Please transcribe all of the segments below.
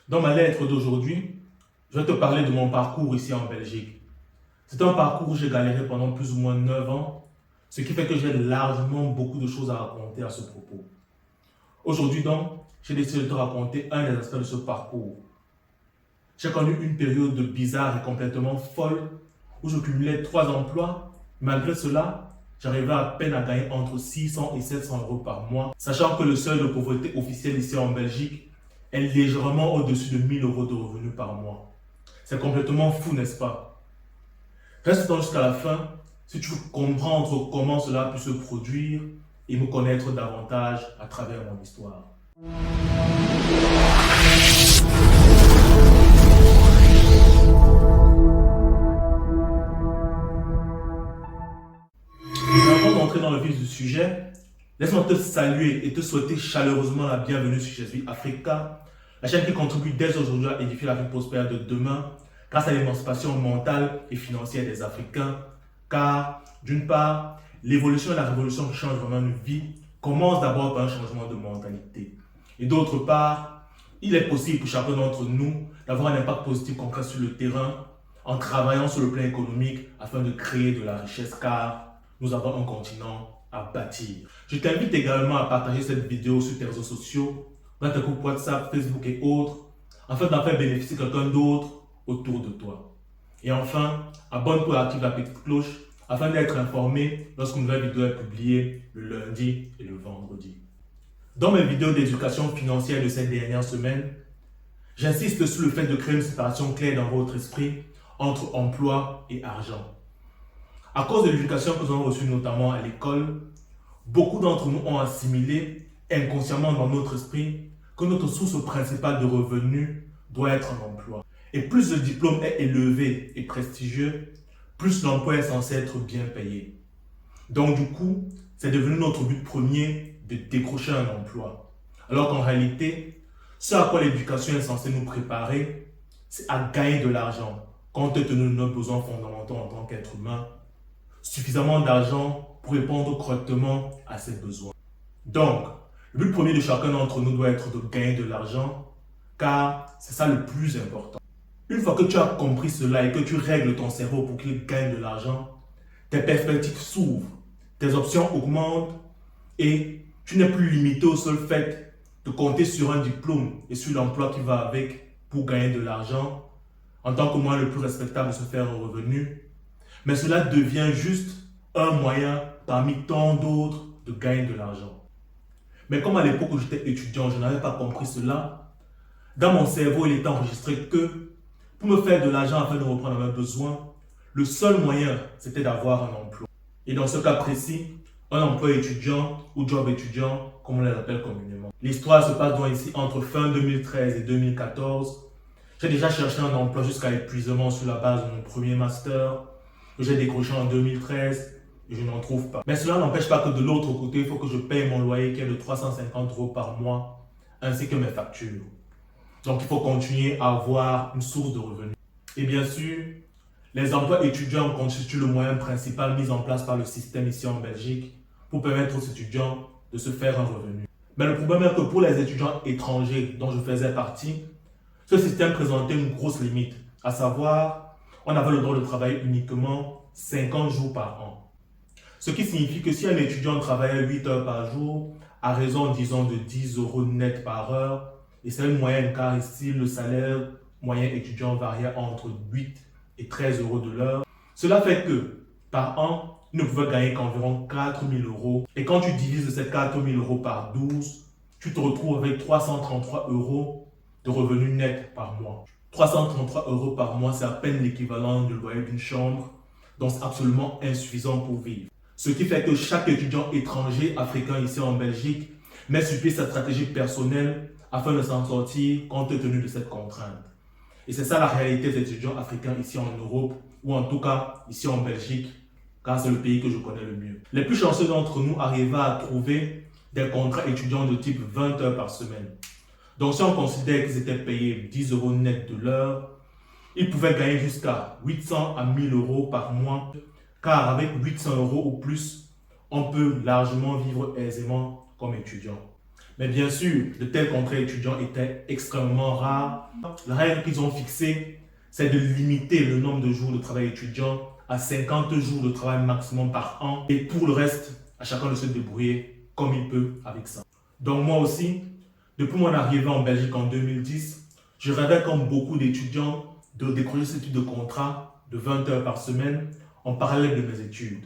Dans ma lettre d'aujourd'hui, je vais te parler de mon parcours ici en Belgique. C'est un parcours où j'ai galéré pendant plus ou moins 9 ans, ce qui fait que j'ai largement beaucoup de choses à raconter à ce propos. Aujourd'hui donc, j'ai décidé de te raconter un des aspects de ce parcours. J'ai connu une période bizarre et complètement folle où je cumulais 3 emplois. Malgré cela, j'arrivais à peine à gagner entre 600 et 700 euros par mois, sachant que le seuil de pauvreté officiel ici en Belgique est légèrement au-dessus de 1000 euros de revenus par mois. C'est complètement fou, n'est-ce pas? Reste donc jusqu'à la fin si tu veux comprendre comment cela a pu se produire et me connaître davantage à travers mon histoire. Mais avant d'entrer dans le vif du sujet, laisse-moi te saluer et te souhaiter chaleureusement la bienvenue sur Je suis Africa, la chaîne qui contribue dès aujourd'hui à édifier l'Afrique prospère de demain grâce à l'émancipation mentale et financière des Africains. Car, d'une part, l'évolution et la révolution qui changent vraiment une vie commencent d'abord par un changement de mentalité. Et d'autre part, il est possible pour chacun d'entre nous d'avoir un impact positif concret sur le terrain en travaillant sur le plan économique afin de créer de la richesse car nous avons un continent à bâtir. Je t'invite également à partager cette vidéo sur tes réseaux sociaux, dans tes groupes WhatsApp, Facebook et autres, afin d'en faire bénéficier quelqu'un d'autre autour de toi. Et enfin, abonne-toi et active la petite cloche afin d'être informé lorsqu'une nouvelle vidéo est publiée le lundi et le vendredi. Dans mes vidéos d'éducation financière de ces dernières semaines, j'insiste sur le fait de créer une séparation claire dans votre esprit entre emploi et argent. À cause de l'éducation que nous avons reçue notamment à l'école, beaucoup d'entre nous ont assimilé inconsciemment dans notre esprit que notre source principale de revenus doit être un emploi. Et plus le diplôme est élevé et prestigieux, plus l'emploi est censé être bien payé. Donc du coup, c'est devenu notre but premier de décrocher un emploi. Alors qu'en réalité, ce à quoi l'éducation est censée nous préparer, c'est à gagner de l'argent, compte tenu de nos besoins fondamentaux en tant qu'être humain, suffisamment d'argent pour répondre correctement à ses besoins. Donc, le but premier de chacun d'entre nous doit être de gagner de l'argent, car c'est ça le plus important. Une fois que tu as compris cela et que tu règles ton cerveau pour qu'il gagne de l'argent, tes perspectives s'ouvrent, tes options augmentent et tu n'es plus limité au seul fait de compter sur un diplôme et sur l'emploi qui va avec pour gagner de l'argent en tant que moyen le plus respectable de se faire un revenu. Mais cela devient juste un moyen parmi tant d'autres de gagner de l'argent. Mais comme à l'époque où j'étais étudiant, je n'avais pas compris cela, dans mon cerveau, il était enregistré que pour me faire de l'argent afin de reprendre mes besoins, le seul moyen, c'était d'avoir un emploi. Et dans ce cas précis, un emploi étudiant ou job étudiant, comme on les appelle communément. L'histoire se passe donc ici entre fin 2013 et 2014. J'ai déjà cherché un emploi jusqu'à l'épuisement sur la base de mon premier master que j'ai décroché en 2013 et je n'en trouve pas. Mais cela n'empêche pas que de l'autre côté, il faut que je paye mon loyer qui est de 350 euros par mois ainsi que mes factures. Donc il faut continuer à avoir une source de revenus. Et bien sûr, les emplois étudiants constituent le moyen principal mis en place par le système ici en Belgique pour permettre aux étudiants de se faire un revenu. Mais le problème est que pour les étudiants étrangers dont je faisais partie, ce système présentait une grosse limite, à savoir on avait le droit de travailler uniquement 50 jours par an. Ce qui signifie que si un étudiant travaillait 8 heures par jour, à raison, disons, de 10 euros net par heure, et c'est une moyenne car ici le salaire moyen étudiant variait entre 8 et 13 euros de l'heure, cela fait que par an, il ne pouvait gagner qu'environ 4 000 euros. Et quand tu divises ces 4 000 euros par 12, tu te retrouves avec 333 euros de revenus nets par mois. 333 euros par mois, c'est à peine l'équivalent du loyer d'une chambre, donc c'est absolument insuffisant pour vivre. Ce qui fait que chaque étudiant étranger africain ici en Belgique met sur pied sa stratégie personnelle afin de s'en sortir compte tenu de cette contrainte. Et c'est ça la réalité des étudiants africains ici en Europe, ou en tout cas ici en Belgique, car c'est le pays que je connais le mieux. Les plus chanceux d'entre nous arrivaient à trouver des contrats étudiants de type 20 heures par semaine. Donc si on considère qu'ils étaient payés 10 euros net de l'heure, ils pouvaient gagner jusqu'à 800 à 1000 euros par mois, car avec 800 euros ou plus, on peut largement vivre aisément comme étudiant. Mais bien sûr, de tels contrats étudiants étaient extrêmement rares. La règle qu'ils ont fixée, c'est de limiter le nombre de jours de travail étudiant à 50 jours de travail maximum par an. Et pour le reste, à chacun de se débrouiller comme il peut avec ça. Donc moi aussi, depuis mon arrivée en Belgique en 2010, je rêvais comme beaucoup d'étudiants de décrocher ce type de contrat de 20 heures par semaine en parallèle de mes études.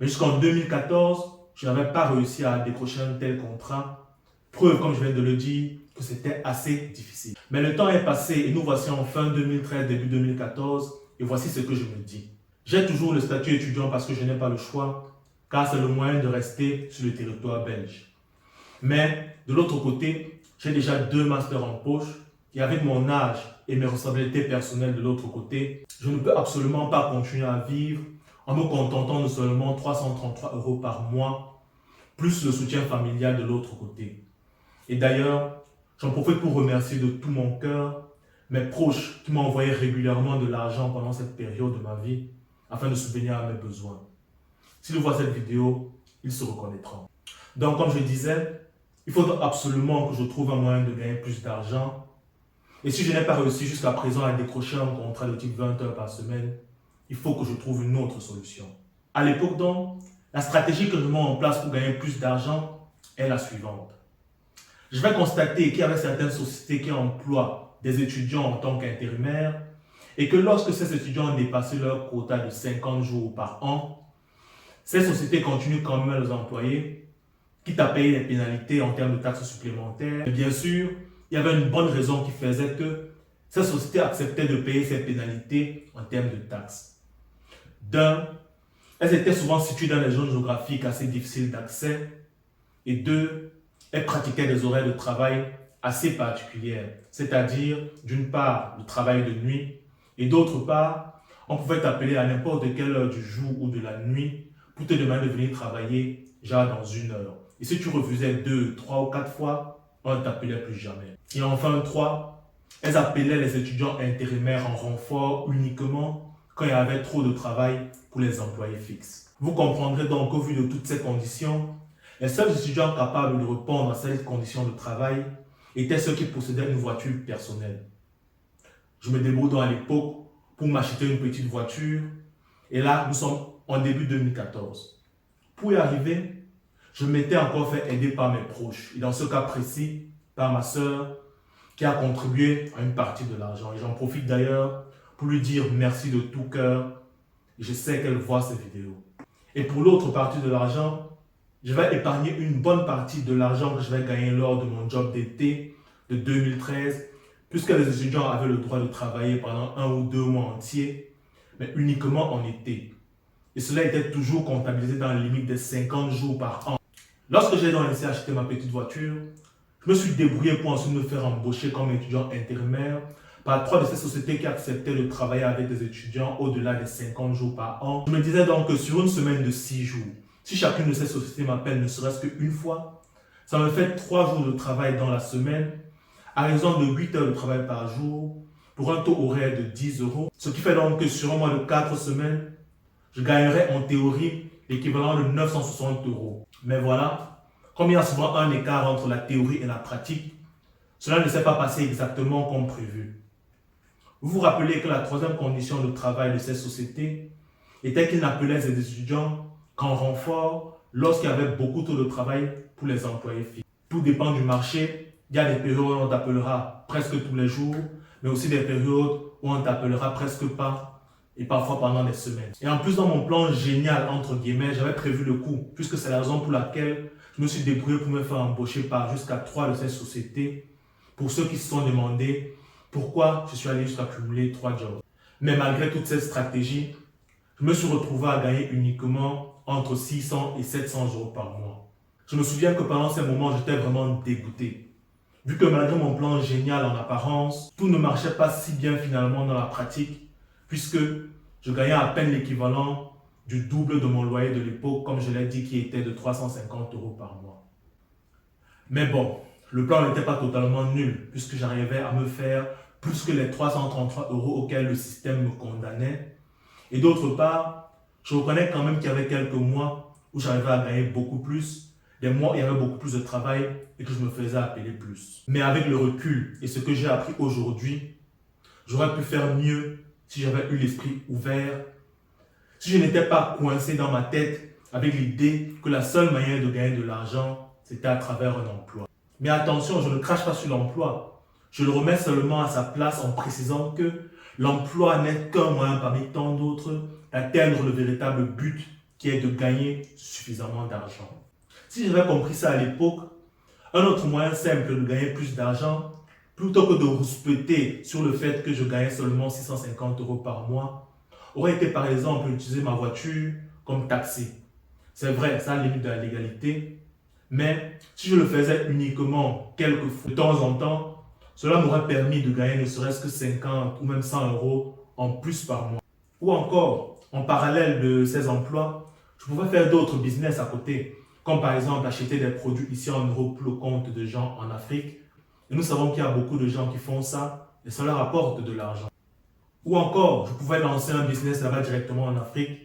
Mais jusqu'en 2014, je n'avais pas réussi à décrocher un tel contrat. Preuve, comme je viens de le dire, que c'était assez difficile. Mais le temps est passé et nous voici en fin 2013, début 2014, et voici ce que je me dis. J'ai toujours le statut étudiant parce que je n'ai pas le choix, car c'est le moyen de rester sur le territoire belge. Mais de l'autre côté, j'ai déjà 2 masters en poche, et avec mon âge et mes responsabilités personnelles de l'autre côté, je ne peux absolument pas continuer à vivre en me contentant de seulement 333 € par mois, plus le soutien familial de l'autre côté. Et d'ailleurs, j'en profite pour remercier de tout mon cœur mes proches qui m'ont envoyé régulièrement de l'argent pendant cette période de ma vie afin de subvenir à mes besoins. S'ils voient cette vidéo, ils se reconnaîtront. Donc, comme je disais, il faut absolument que je trouve un moyen de gagner plus d'argent. Et si je n'ai pas réussi jusqu'à présent à décrocher un contrat de type 20 heures par semaine, il faut que je trouve une autre solution. À l'époque donc, la stratégie que je mets en place pour gagner plus d'argent est la suivante. Je vais constater qu'il y avait certaines sociétés qui emploient des étudiants en tant qu'intérimaires et que lorsque ces étudiants ont dépassé leur quota de 50 jours par an, ces sociétés continuent quand même à les employer, quitte à payer des pénalités en termes de taxes supplémentaires. Et bien sûr, il y avait une bonne raison qui faisait que ces sociétés acceptaient de payer ces pénalités en termes de taxes. D'un, elles étaient souvent situées dans des zones géographiques assez difficiles d'accès. Et deux, elles pratiquaient des horaires de travail assez particulières. C'est-à-dire, d'une part, le travail de nuit, et d'autre part, on pouvait t'appeler à n'importe quelle heure du jour ou de la nuit pour te demander de venir travailler, genre dans 1 heure. Et si tu refusais 2, 3 ou 4 fois, on ne t'appelait plus jamais. Et enfin, 3, elles appelaient les étudiants intérimaires en renfort uniquement quand il y avait trop de travail pour les employés fixes. Vous comprendrez donc qu'au vu de toutes ces conditions, les seuls étudiants capables de répondre à ces conditions de travail étaient ceux qui possédaient une voiture personnelle. Je me débrouille donc à l'époque pour m'acheter une petite voiture et là, nous sommes en début 2014. Pour y arriver, je m'étais encore fait aider par mes proches et dans ce cas précis, par ma sœur qui a contribué à une partie de l'argent. Et j'en profite d'ailleurs pour lui dire merci de tout cœur. Et je sais qu'elle voit ces vidéos. Et pour l'autre partie de l'argent, je vais épargner une bonne partie de l'argent que je vais gagner lors de mon job d'été de 2013, puisque les étudiants avaient le droit de travailler pendant 1 ou 2 mois entiers, mais uniquement en été. Et cela était toujours comptabilisé dans la limite des 50 jours par an. Lorsque j'ai donc laissé acheter ma petite voiture, je me suis débrouillé pour ensuite me faire embaucher comme étudiant intérimaire par 3 de ces sociétés qui acceptaient de travailler avec des étudiants au-delà des 50 jours par an. Je me disais donc que sur une semaine de 6 jours, si chacune de ces sociétés m'appelle ne serait-ce qu'une fois, ça me fait 3 jours de travail dans la semaine, à raison de 8 heures de travail par jour, pour un taux horaire de 10 €. Ce qui fait donc que sur un mois de 4 semaines, je gagnerais en théorie l'équivalent de 960 €. Mais voilà, comme il y a souvent un écart entre la théorie et la pratique, cela ne s'est pas passé exactement comme prévu. Vous vous rappelez que la troisième condition de travail de ces sociétés était qu'ils n'appelaient les étudiants qu'en renfort lorsqu'il y avait beaucoup trop de travail pour les employés fixes. Tout dépend du marché. Il y a des périodes où on t'appellera presque tous les jours, mais aussi des périodes où on t'appellera presque pas et parfois pendant des semaines. Et en plus, dans mon plan génial, entre guillemets, j'avais prévu le coup, puisque c'est la raison pour laquelle je me suis débrouillé pour me faire embaucher par jusqu'à 3 de ces sociétés, pour ceux qui se sont demandé pourquoi je suis allé jusqu'à cumuler 3 jobs. Mais malgré toutes ces stratégies, je me suis retrouvé à gagner uniquement entre 600 et 700 € par mois. Je me souviens que pendant ces moments, j'étais vraiment dégoûté. Vu que malgré mon plan génial en apparence, tout ne marchait pas si bien finalement dans la pratique, puisque je gagnais à peine l'équivalent du double de mon loyer de l'époque, comme je l'ai dit, qui était de 350 € par mois. Mais bon, le plan n'était pas totalement nul, puisque j'arrivais à me faire plus que les 333 € auxquels le système me condamnait. Et d'autre part, je reconnais quand même qu'il y avait quelques mois où j'arrivais à gagner beaucoup plus, des mois où il y avait beaucoup plus de travail et que je me faisais appeler plus. Mais avec le recul et ce que j'ai appris aujourd'hui, j'aurais pu faire mieux si j'avais eu l'esprit ouvert, si je n'étais pas coincé dans ma tête avec l'idée que la seule manière de gagner de l'argent, c'était à travers un emploi. Mais attention, je ne crache pas sur l'emploi. Je le remets seulement à sa place en précisant que l'emploi n'est qu'un moyen parmi tant d'autres d'atteindre le véritable but qui est de gagner suffisamment d'argent. Si j'avais compris ça à l'époque, un autre moyen simple de gagner plus d'argent, plutôt que de rouspéter sur le fait que je gagnais seulement 650 € par mois, aurait été par exemple utiliser ma voiture comme taxi. C'est vrai, ça a la limite de la légalité, mais si je le faisais uniquement quelques fois de temps en temps, cela m'aurait permis de gagner ne serait-ce que 50 ou même 100 € en plus par mois. Ou encore, en parallèle de ces emplois, je pouvais faire d'autres business à côté, comme par exemple acheter des produits ici en Europe pour le compte de gens en Afrique. Et nous savons qu'il y a beaucoup de gens qui font ça et ça leur apporte de l'argent. Ou encore, je pouvais lancer un business là-bas directement en Afrique.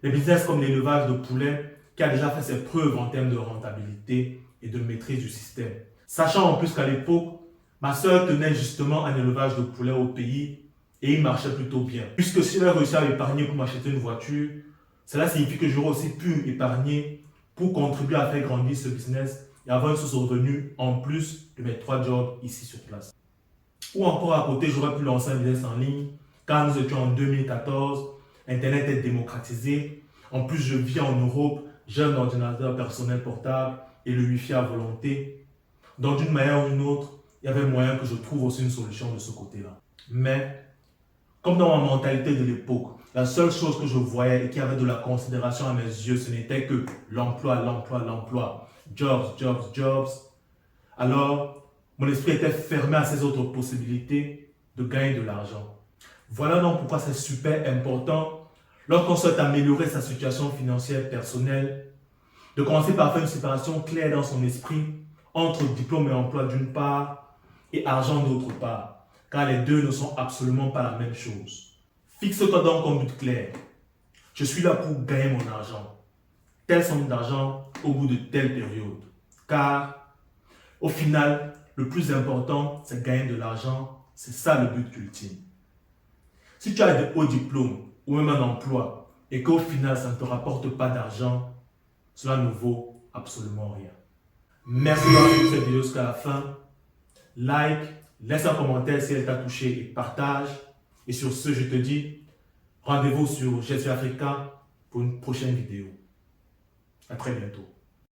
Des business comme l'élevage de poulets qui a déjà fait ses preuves en termes de rentabilité et de maîtrise du système. Sachant en plus qu'à l'époque, ma soeur tenait justement un élevage de poulets au pays et il marchait plutôt bien. Puisque si j'avais réussi à épargner pour m'acheter une voiture, cela signifie que j'aurais aussi pu épargner pour contribuer à faire grandir ce business et avoir une source de revenus en plus de mes 3 jobs ici sur place. Ou encore à côté, j'aurais pu lancer un business en ligne. Quand nous étions en 2014, Internet est démocratisé. En plus, je vis en Europe, j'ai un ordinateur personnel portable et le Wi-Fi à volonté. Donc, d'une manière ou d'une autre, il y avait moyen que je trouve aussi une solution de ce côté-là. Mais, comme dans ma mentalité de l'époque, la seule chose que je voyais et qui avait de la considération à mes yeux, ce n'était que l'emploi, l'emploi, l'emploi. Jobs, jobs, jobs. Alors, mon esprit était fermé à ces autres possibilités de gagner de l'argent. Voilà donc pourquoi c'est super important, lorsqu'on souhaite améliorer sa situation financière personnelle, de commencer par faire une séparation claire dans son esprit entre diplôme et emploi d'une part et argent d'autre part, car les deux ne sont absolument pas la même chose. Fixe-toi donc comme but clair. Je suis là pour gagner mon argent. Telle somme d'argent au bout de telle période. Car, au final, le plus important, c'est gagner de l'argent. C'est ça le but ultime. Si tu as de hauts diplômes ou même un emploi et qu'au final, ça ne te rapporte pas d'argent, cela ne vaut absolument rien. Merci d'avoir suivi cette vidéo jusqu'à la fin. Like, laisse un commentaire si elle t'a touché et partage. Et sur ce, je te dis rendez-vous sur Je suis Africain pour une prochaine vidéo. À très bientôt.